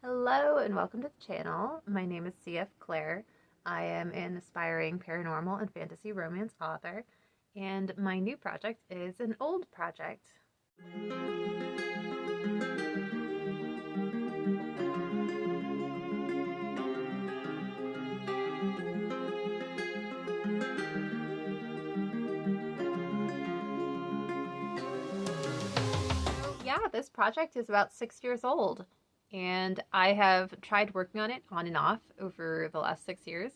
Hello and welcome to the channel. My name is CF Claire. I am an aspiring paranormal and fantasy romance author, and my new project is an old project. So yeah, this project is about 6 years old. And I have tried working on it on and off over the last 6 years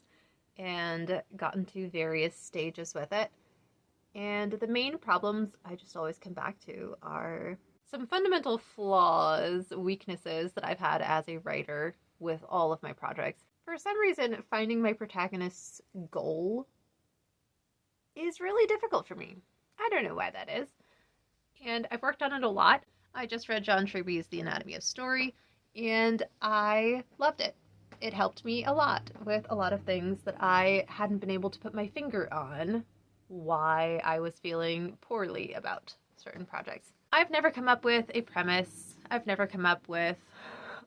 and gotten to various stages with it. And the main problems I just always come back to are some fundamental flaws, weaknesses that I've had as a writer with all of my projects. For some reason, finding my protagonist's goal is really difficult for me. I don't know why that is. And I've worked on it a lot. I just read John Truby's The Anatomy of Story, and I loved it. It helped me a lot with a lot of things that I hadn't been able to put my finger on why I was feeling poorly about certain projects. I've never come up with a premise. I've never come up with,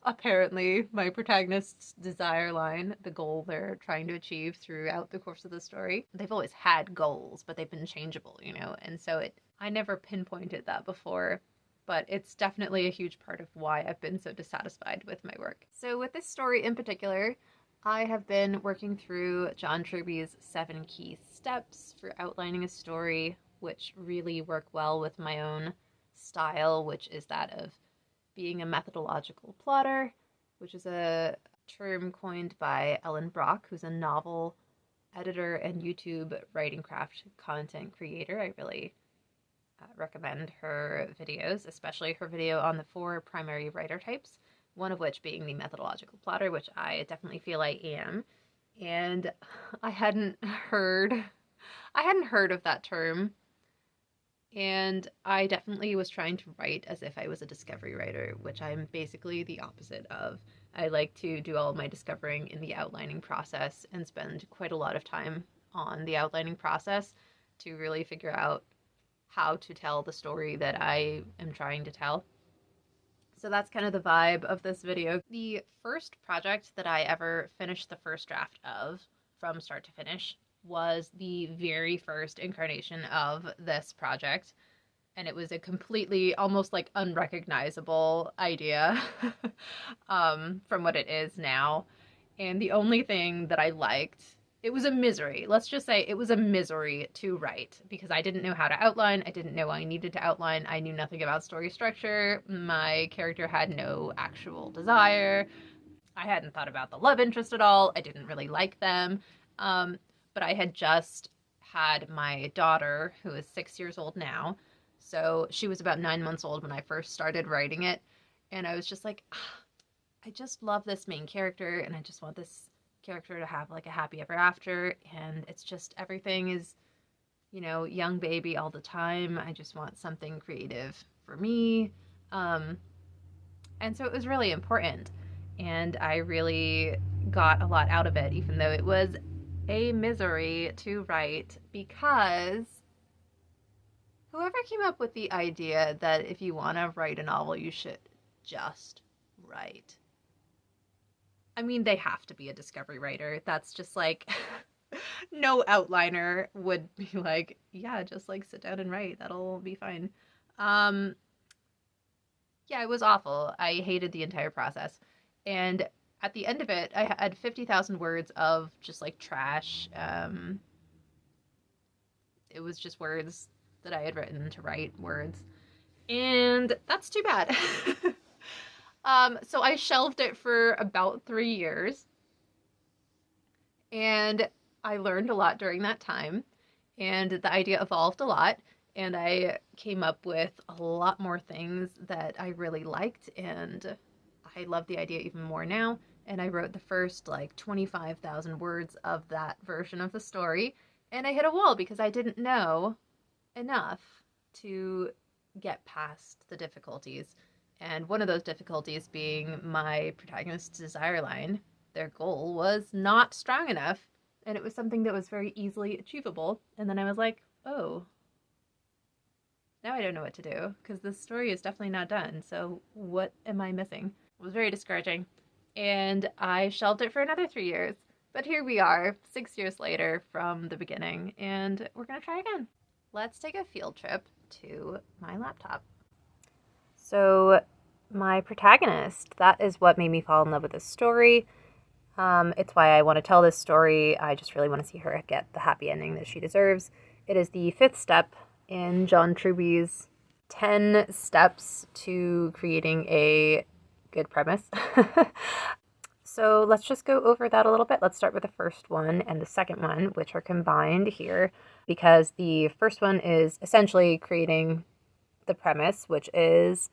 apparently, my protagonist's desire line, the goal they're trying to achieve throughout the course of the story. They've always had goals, but they've been changeable, and so I never pinpointed that before. But it's definitely a huge part of why I've been so dissatisfied with my work. So with this story in particular, I have been working through John Truby's 7 key steps for outlining a story, which really work well with my own style, which is that of being a methodological plotter, which is a term coined by Ellen Brock, who's a novel editor and YouTube writing craft content creator. I really recommend her videos, especially her video on the 4 primary writer types, one of which being the methodological plotter, which I definitely feel I am. And I hadn't heard of that term, and I definitely was trying to write as if I was a discovery writer, which I'm basically the opposite of. I like to do all of my discovering in the outlining process and spend quite a lot of time on the outlining process to really figure out how to tell the story that I am trying to tell. So that's kind of the vibe of this video. The first project that I ever finished the first draft of from start to finish was the very first incarnation of this project. And it was a completely, almost like unrecognizable idea from what it is now. And the only thing that I liked, it was a misery. Let's just say it was a misery to write because I didn't know how to outline. I didn't know I needed to outline. I knew nothing about story structure. My character had no actual desire. I hadn't thought about the love interest at all. I didn't really like them. But I had just had my daughter, who is 6 years old now. So she was about 9 months old when I first started writing it. And I was just like, I just love this main character and I just want this character to have like a happy ever after, and it's just everything is young baby all the time. I just want something creative for me, and so it was really important, and I really got a lot out of it, even though it was a misery to write, because whoever came up with the idea that if you want to write a novel you should just write, I mean, they have to be a discovery writer. That's just like, no outliner would be like, yeah, just like sit down and write. That'll be fine. Yeah, it was awful. I hated the entire process. And at the end of it, I had 50,000 words of just like trash. It was just words that I had written to write words. And that's too bad. So I shelved it for about 3 years, and I learned a lot during that time, and the idea evolved a lot, and I came up with a lot more things that I really liked, and I love the idea even more now, and I wrote the first like 25,000 words of that version of the story, and I hit a wall because I didn't know enough to get past the difficulties. And one of those difficulties being my protagonist's desire line. Their goal was not strong enough, and it was something that was very easily achievable. And then I was like, oh, now I don't know what to do, because this story is definitely not done. So what am I missing? It was very discouraging. and I shelved it for another 3 years. But here we are, 6 years later from the beginning, and we're gonna try again. Let's take a field trip to my laptop. So, my protagonist, that is what made me fall in love with this story. It's why I want to tell this story. I just really want to see her get the happy ending that she deserves. It is the 5th step in John Truby's 10 steps to creating a good premise. So let's just go over that a little bit. Let's start with the first one and the second one, which are combined here, because the first one is essentially creating the premise, which is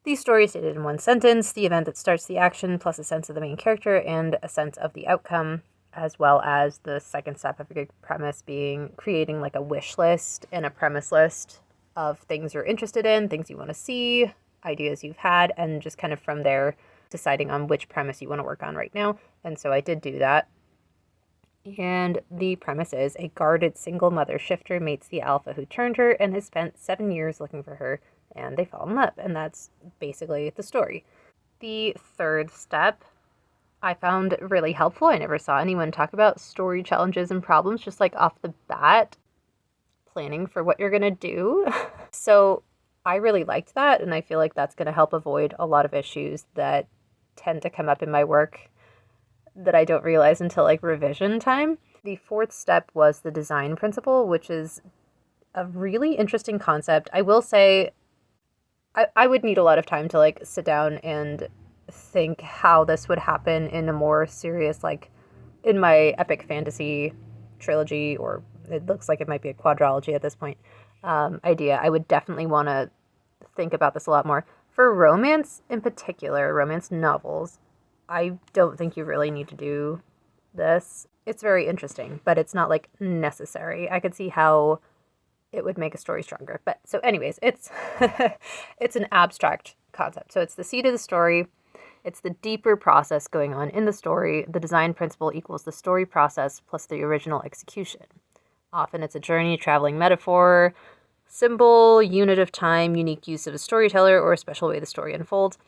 the story is stated in one sentence, the event that starts the action, plus a sense of the main character and a sense of the outcome, as well as the second step of a good premise being creating like a wish list and a premise list of things you're interested in, things you want to see, ideas you've had, and just kind of from there deciding on which premise you want to work on right now. And so I did do that. And the premise is a guarded single mother shifter meets the alpha who turned her and has spent 7 years looking for her, and they fall in love. And that's basically the story. The third step I found really helpful. I never saw anyone talk about story challenges and problems just like off the bat, planning for what you're going to do. So I really liked that, and I feel like that's going to help avoid a lot of issues that tend to come up in my work that I don't realize until like revision time. The fourth step was the design principle, which is a really interesting concept. I will say I would need a lot of time to like sit down and think how this would happen in a more serious, like in my epic fantasy trilogy, or it looks like it might be a quadrilogy at this point, idea. I would definitely want to think about this a lot more. For romance in particular, romance novels, I don't think you really need to do this. It's very interesting, but it's not like necessary. I could see how it would make a story stronger. But so anyways, it's it's an abstract concept. So it's the seed of the story. It's the deeper process going on in the story. The design principle equals the story process plus the original execution. Often it's a journey, traveling metaphor, symbol, unit of time, unique use of a storyteller, or a special way the story unfolds.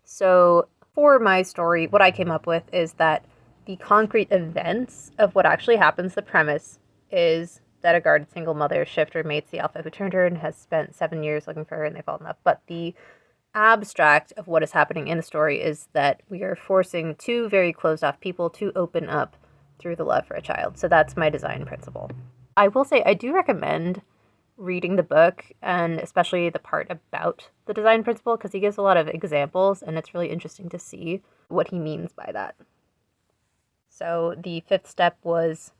So for my story, what I came up with is that the concrete events of what actually happens, the premise, is that a guarded single mother shifter mates the alpha who turned her and has spent 7 years looking for her, and they fall in love. But the abstract of what is happening in the story is that we are forcing two very closed off people to open up through the love for a child. So that's my design principle. I will say I do recommend reading the book, and especially the part about the design principle, because he gives a lot of examples and it's really interesting to see what he means by that. So the 5th step was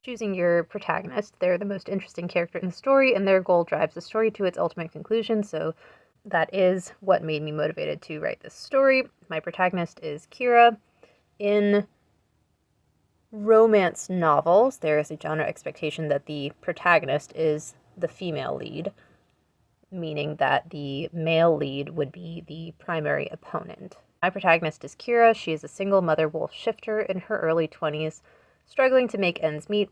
choosing your protagonist. They're the most interesting character in the story, and their goal drives the story to its ultimate conclusion. So that is what made me motivated to write this story. My protagonist is Kira. In romance novels, there is a genre expectation that the protagonist is the female lead, meaning that the male lead would be the primary opponent. My protagonist is Kira. She is a single mother wolf shifter in her early 20s, struggling to make ends meet.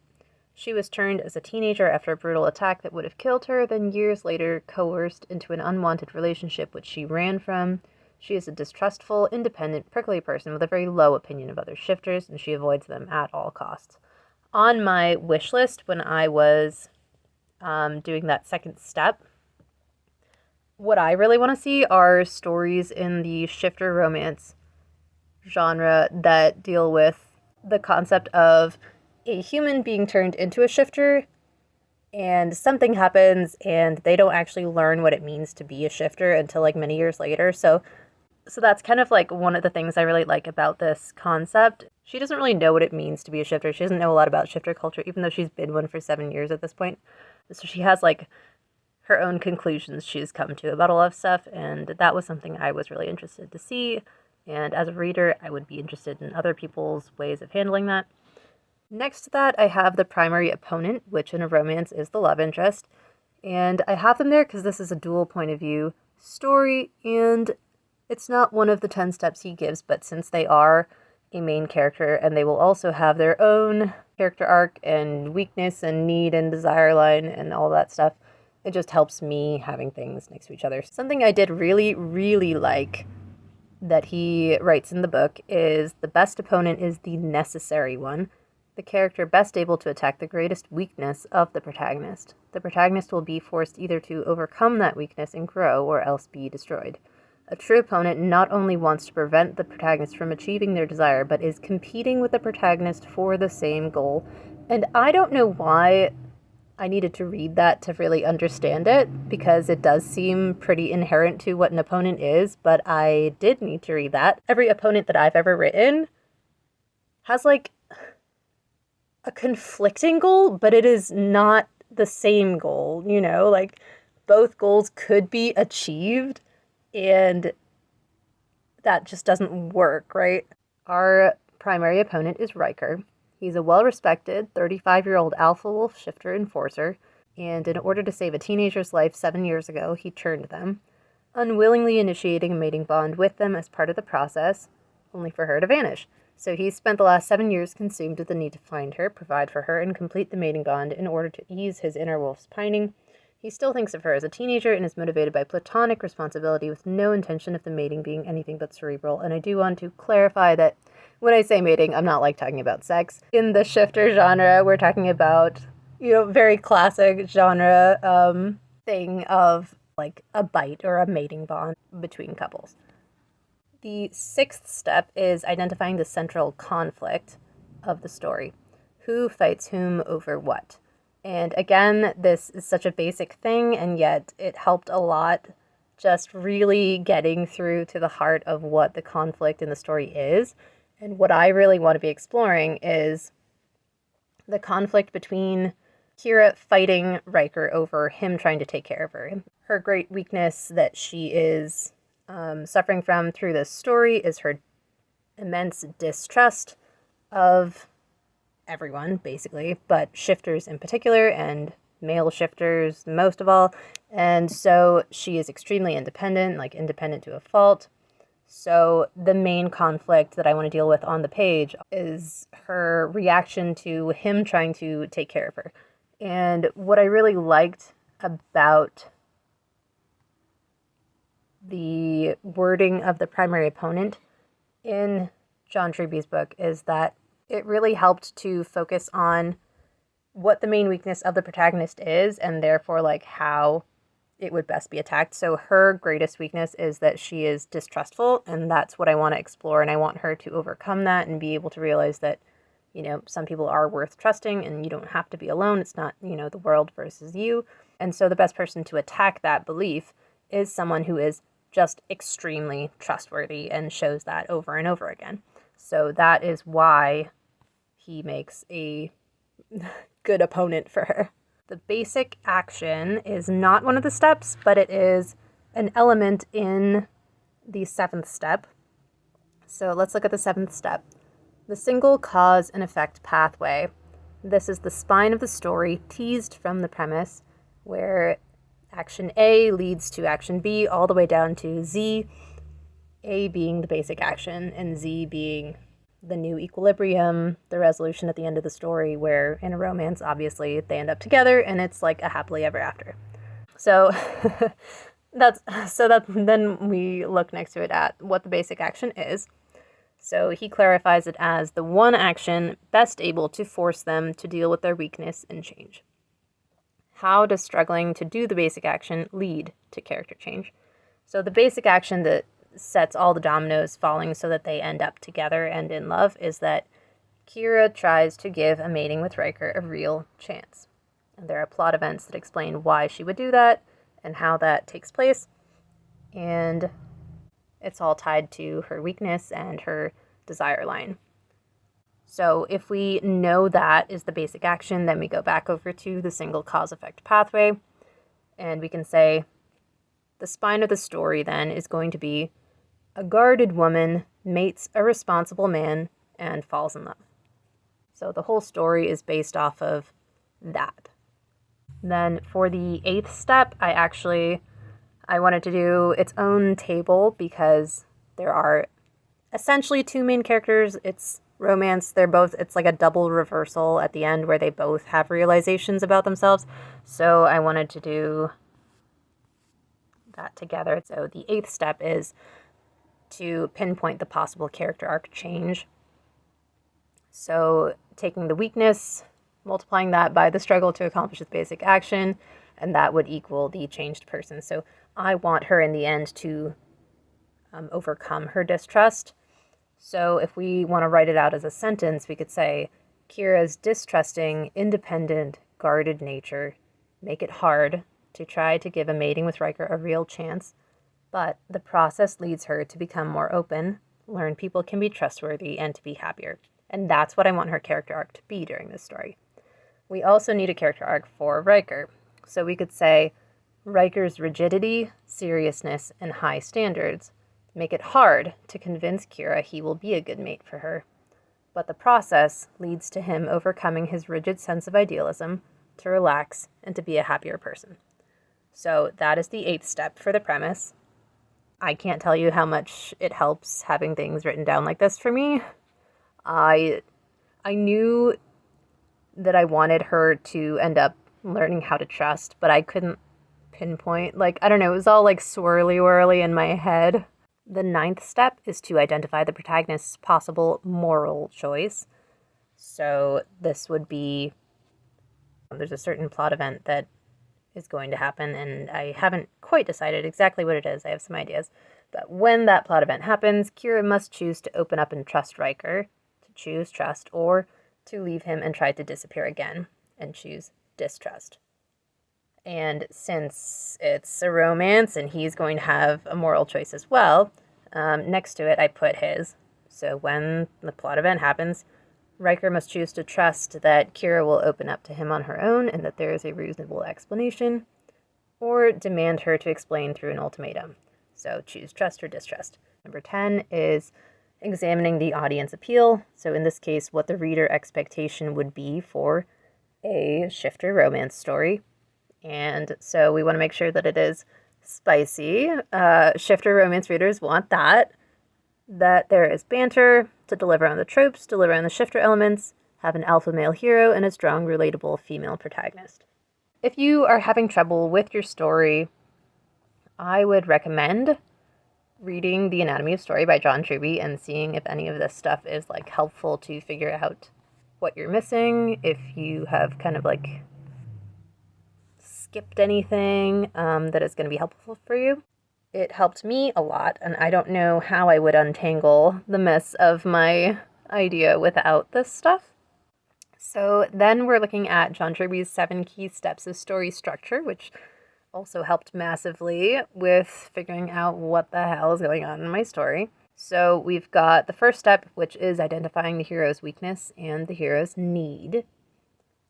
She was turned as a teenager after a brutal attack that would have killed her, then years later coerced into an unwanted relationship which she ran from. She is a distrustful, independent, prickly person with a very low opinion of other shifters, and she avoids them at all costs. On my wish list, when I was doing that second step, what I really want to see are stories in the shifter romance genre that deal with the concept of a human being turned into a shifter, and something happens and they don't actually learn what it means to be a shifter until like many years later. So that's kind of like one of the things I really like about this concept. She doesn't really know what it means to be a shifter. She doesn't know a lot about shifter culture, even though she's been one for 7 years at this point. So she has like her own conclusions she's come to about a lot of stuff, and that was something I was really interested to see. And as a reader, I would be interested in other people's ways of handling that. Next to that, I have the primary opponent, which in a romance is the love interest. And I have them there because this is a dual point of view story, and it's not one of the 10 steps he gives, but since they are a main character and they will also have their own character arc and weakness and need and desire line and all that stuff, it just helps me having things next to each other. Something I did really, really like that he writes in the book is the best opponent is the necessary one, the character best able to attack the greatest weakness of the protagonist. The protagonist will be forced either to overcome that weakness and grow or else be destroyed. A true opponent not only wants to prevent the protagonist from achieving their desire, but is competing with the protagonist for the same goal. And I don't know why I needed to read that to really understand it, because it does seem pretty inherent to what an opponent is, but I did need to read that. Every opponent that I've ever written has like a conflicting goal, but it is not the same goal, you know? Like, both goals could be achieved, and that just doesn't work, right? Our primary opponent is Riker. He's a well-respected 35-year-old alpha wolf shifter enforcer, and in order to save a teenager's life 7 years ago, he turned them, unwillingly initiating a mating bond with them as part of the process, only for her to vanish. So he's spent the last 7 years consumed with the need to find her, provide for her, and complete the mating bond in order to ease his inner wolf's pining. He still thinks of her as a teenager and is motivated by platonic responsibility with no intention of the mating being anything but cerebral. And I do want to clarify that when I say mating, I'm not like talking about sex. In the shifter genre, we're talking about, you know, very classic genre thing of like a bite or a mating bond between couples. The sixth step is identifying the central conflict of the story. Who fights whom over what? And again, this is such a basic thing, and yet it helped a lot just really getting through to the heart of what the conflict in the story is. And what I really want to be exploring is the conflict between Kira fighting Riker over him trying to take care of her. Her great weakness that she is suffering from through this story is her immense distrust of everyone, basically, but shifters in particular, and male shifters most of all. And so she is extremely independent, like independent to a fault. So the main conflict that I want to deal with on the page is her reaction to him trying to take care of her. And what I really liked about the wording of the primary opponent in John Truby's book is that it really helped to focus on what the main weakness of the protagonist is, and therefore like how it would best be attacked. So her greatest weakness is that she is distrustful, and that's what I want to explore, and I want her to overcome that and be able to realize that, you know, some people are worth trusting and you don't have to be alone. It's not, you know, the world versus you. And so the best person to attack that belief is someone who is just extremely trustworthy and shows that over and over again. So that is why he makes a good opponent for her. The basic action is not one of the steps, but it is an element in the seventh step. So let's look at the seventh step. The single cause and effect pathway. This is the spine of the story, teased from the premise, where action A leads to action B all the way down to Z, A being the basic action and Z being the new equilibrium, the resolution at the end of the story, where in a romance, obviously, they end up together and it's like a happily ever after. So then we look next to it at what the basic action is. So he clarifies it as the one action best able to force them to deal with their weakness and change. How does struggling to do the basic action lead to character change? So the basic action that sets all the dominoes falling so that they end up together and in love is that Kira tries to give a mating with Riker a real chance. And there are plot events that explain why she would do that and how that takes place. And it's all tied to her weakness and her desire line. So if we know that is the basic action, then we go back over to the single cause-effect pathway, and we can say the spine of the story then is going to be a guarded woman mates a responsible man and falls in love. So the whole story is based off of that. Then for the eighth step, I wanted to do its own table because there are essentially two main characters. It's romance. It's like a double reversal at the end where they both have realizations about themselves. So I wanted to do that together. So the eighth step is to pinpoint the possible character arc change. So taking the weakness, multiplying that by the struggle to accomplish this basic action, and that would equal the changed person. So I want her in the end to overcome her distrust. So if we want to write it out as a sentence, we could say, Kira's distrusting, independent, guarded nature make it hard to try to give a mating with Riker a real chance, but the process leads her to become more open, learn people can be trustworthy, and to be happier. And that's what I want her character arc to be during this story. We also need a character arc for Riker. So we could say, Riker's rigidity, seriousness, and high standards make it hard to convince Kira he will be a good mate for her. But the process leads to him overcoming his rigid sense of idealism, to relax, and to be a happier person. So that is the 8th step for the premise. I can't tell you how much it helps having things written down like this for me. I knew that I wanted her to end up learning how to trust, but I couldn't pinpoint. I don't know, it was all swirly-whirly in my head. The 9th step is to identify the protagonist's possible moral choice. So this would be, there's a certain plot event that is going to happen, and I haven't quite decided exactly what it is. I have some ideas. But when that plot event happens, Kira must choose to open up and trust Riker, to choose trust, or to leave him and try to disappear again and choose distrust. And since it's a romance and he's going to have a moral choice as well, next to it I put his. So when the plot event happens, Riker must choose to trust that Kira will open up to him on her own and that there is a reasonable explanation, or demand her to explain through an ultimatum. So choose trust or distrust. Number 10 is examining the audience appeal. So in this case, what the reader expectation would be for a shifter romance story. And so we want to make sure that it is spicy. Shifter romance readers want that there is banter, to deliver on the tropes, deliver on the shifter elements, have an alpha male hero, and a strong, relatable female protagonist. If you are having trouble with your story, I would recommend reading The Anatomy of Story by John Truby and seeing if any of this stuff is helpful to figure out what you're missing, if you have kind of skipped anything that is going to be helpful for you. It helped me a lot, and I don't know how I would untangle the mess of my idea without this stuff. So then we're looking at John Truby's 7 key steps of story structure, which also helped massively with figuring out what the hell is going on in my story. So we've got the first step, which is identifying the hero's weakness and the hero's need.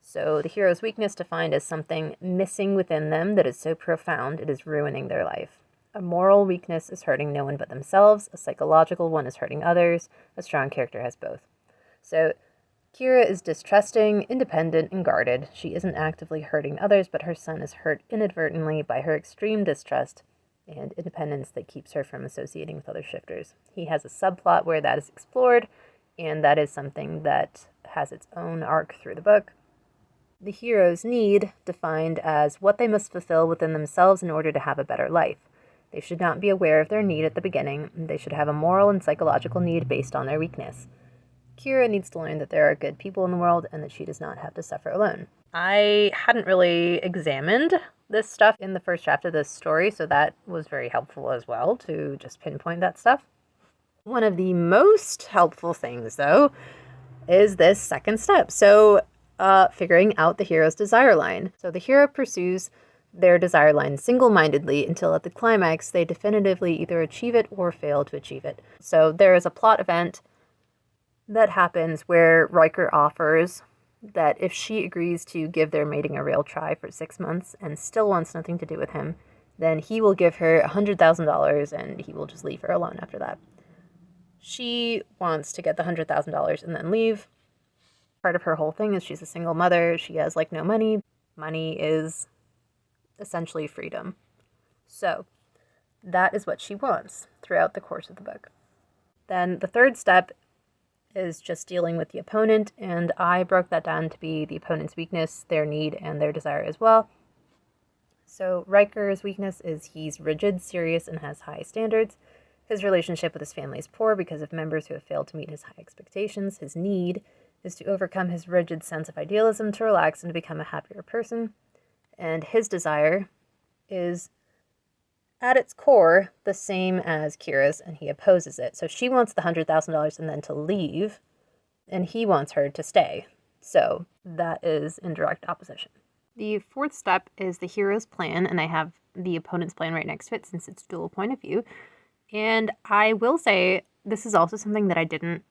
So the hero's weakness defined as something missing within them that is so profound it is ruining their life. A moral weakness is hurting no one but themselves. A psychological one is hurting others. A strong character has both. So Kira is distrusting, independent, and guarded. She isn't actively hurting others, but her son is hurt inadvertently by her extreme distrust and independence that keeps her from associating with other shifters. He has a subplot where that is explored, and that is something that has its own arc through the book. The hero's need, defined as what they must fulfill within themselves in order to have a better life. They should not be aware of their need at the beginning. They should have a moral and psychological need based on their weakness. Kira needs to learn that there are good people in the world and that she does not have to suffer alone. I hadn't really examined this stuff in the first draft of this story, so that was very helpful as well to just pinpoint that stuff. One of the most helpful things, though, is this second step. So figuring out the hero's desire line. So the hero pursues their desire line single-mindedly until at the climax they definitively either achieve it or fail to achieve it. So there is a plot event that happens where Riker offers that if she agrees to give their mating a real try for 6 months and still wants nothing to do with him, then he will give her $100,000 and he will just leave her alone after that. She wants to get the $100,000 and then leave. Part of her whole thing is she's a single mother. She has no money. Money is essentially freedom. So that is what she wants throughout the course of the book. Then the third step is just dealing with the opponent, and I broke that down to be the opponent's weakness, their need, and their desire as well. So Riker's weakness is he's rigid, serious, and has high standards. His relationship with his family is poor because of members who have failed to meet his high expectations. His need is to overcome his rigid sense of idealism, to relax, and to become a happier person. And his desire is, at its core, the same as Kira's, and he opposes it. So she wants the $100,000 and then to leave, and he wants her to stay. So that is in direct opposition. The fourth step is the hero's plan, and I have the opponent's plan right next to it since it's dual point of view. And I will say this is also something that I didn't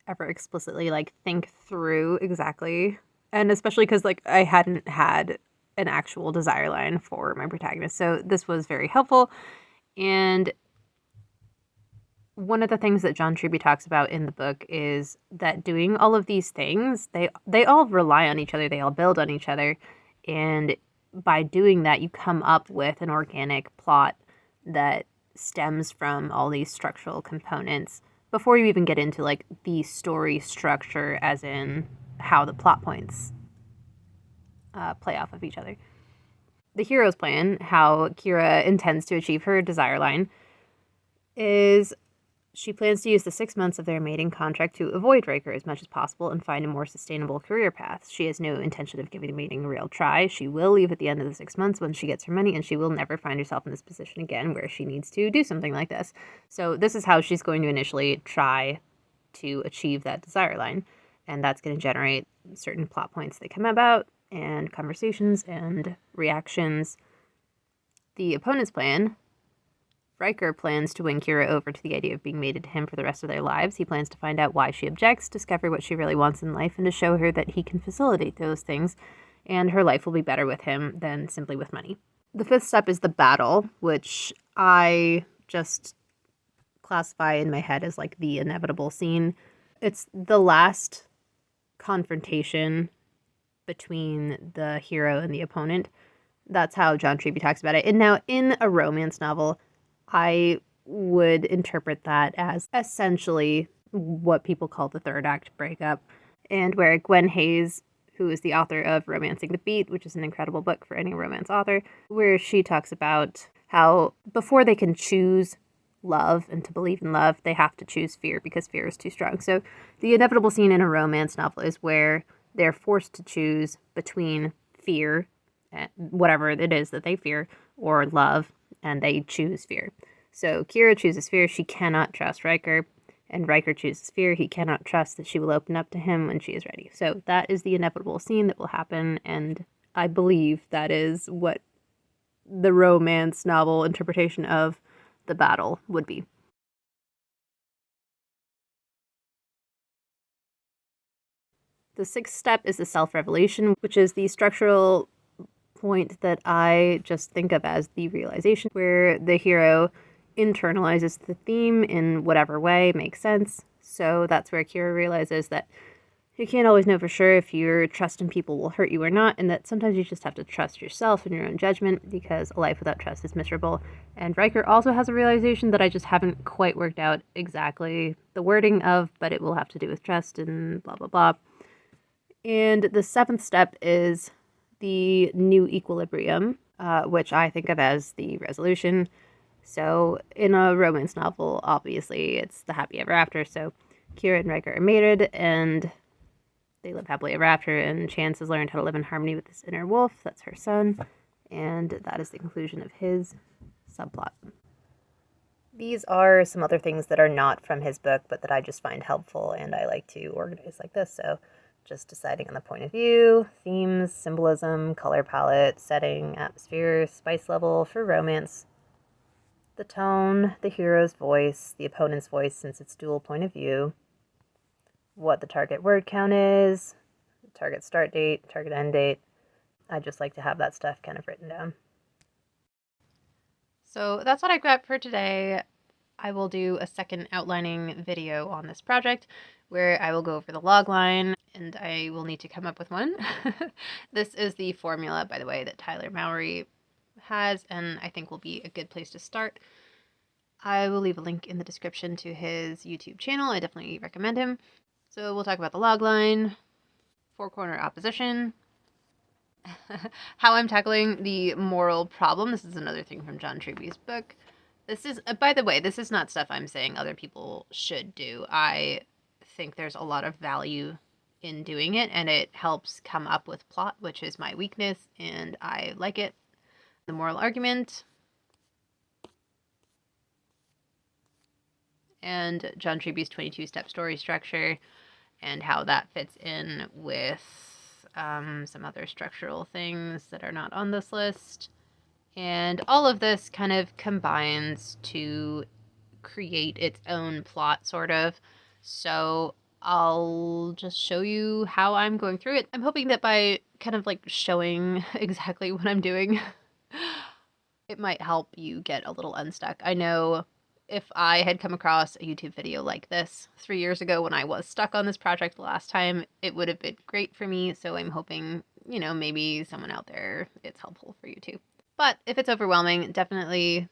ever explicitly think through exactly, and especially because I hadn't had an actual desire line for my protagonist. So this was very helpful. And one of the things that John Truby talks about in the book is that doing all of these things, they all rely on each other, they all build on each other. And by doing that, you come up with an organic plot that stems from all these structural components before you even get into the story structure, as in how the plot points play off of each other. The hero's plan, how Kira intends to achieve her desire line, is she plans to use the 6 months of their mating contract to avoid Riker as much as possible and find a more sustainable career path. She has no intention of giving the mating a real try. She will leave at the end of the 6 months when she gets her money, and she will never find herself in this position again where she needs to do something like this. So this is how she's going to initially try to achieve that desire line, and that's going to generate certain plot points that come about, and conversations and reactions. The opponent's plan, Riker plans to win Kira over to the idea of being mated to him for the rest of their lives. He plans to find out why she objects, discover what she really wants in life, and to show her that he can facilitate those things, and her life will be better with him than simply with money. The fifth step is the battle, which I just classify in my head as the inevitable scene. It's the last confrontation between the hero and the opponent. That's how John Truby talks about it. And now in a romance novel, I would interpret that as essentially what people call the third act breakup, and where Gwen Hayes, who is the author of Romancing the Beat, which is an incredible book for any romance author, where she talks about how before they can choose love and to believe in love, they have to choose fear because fear is too strong. So the inevitable scene in a romance novel is where they're forced to choose between fear, whatever it is that they fear, or love, and they choose fear. So Kira chooses fear. She cannot trust Riker, and Riker chooses fear. He cannot trust that she will open up to him when she is ready. So that is the inevitable scene that will happen, and I believe that is what the romance novel interpretation of the battle would be. The sixth step is the self-revelation, which is the structural point that I just think of as the realization, where the hero internalizes the theme in whatever way makes sense. So that's where Kira realizes that you can't always know for sure if your trust in people will hurt you or not, and that sometimes you just have to trust yourself and your own judgment, because a life without trust is miserable. And Riker also has a realization that I just haven't quite worked out exactly the wording of, but it will have to do with trust and blah, blah, blah. And the seventh step is the new equilibrium, which I think of as the resolution. So in a romance novel, obviously, it's the happy ever after. So Kira and Riker are mated, and they live happily ever after, and Chance has learned how to live in harmony with this inner wolf. That's her son, and that is the conclusion of his subplot. These are some other things that are not from his book, but that I just find helpful, and I like to organize like this. So just deciding on the point of view, themes, symbolism, color palette, setting, atmosphere, spice level for romance, the tone, the hero's voice, the opponent's voice since it's dual point of view, what the target word count is, target start date, target end date. I just like to have that stuff kind of written down. So that's what I've got for today. I will do a second outlining video on this project where I will go over the logline, and I will need to come up with one. This is the formula, by the way, that Tyler Mowry has, and I think will be a good place to start. I will leave a link in the description to his YouTube channel. I definitely recommend him. So we'll talk about the logline, four-corner opposition, how I'm tackling the moral problem. This is another thing from John Truby's book. This is, by the way, this is not stuff I'm saying other people should do. I think there's a lot of value in doing it, and it helps come up with plot, which is my weakness, and I like it. The moral argument. And John Truby's 22-step story structure, and how that fits in with some other structural things that are not on this list. And all of this kind of combines to create its own plot, sort of. So I'll just show you how I'm going through it. I'm hoping that by kind of like showing exactly what I'm doing, it might help you get a little unstuck. I know if I had come across a YouTube video like this 3 years ago when I was stuck on this project the last time, it would have been great for me. So I'm hoping, you know, maybe someone out there, it's helpful for you too. But if it's overwhelming, definitely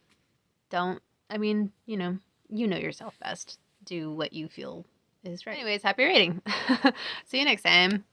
don't, I mean, you know yourself best. Do what you feel is right. Anyways, happy reading. See you next time.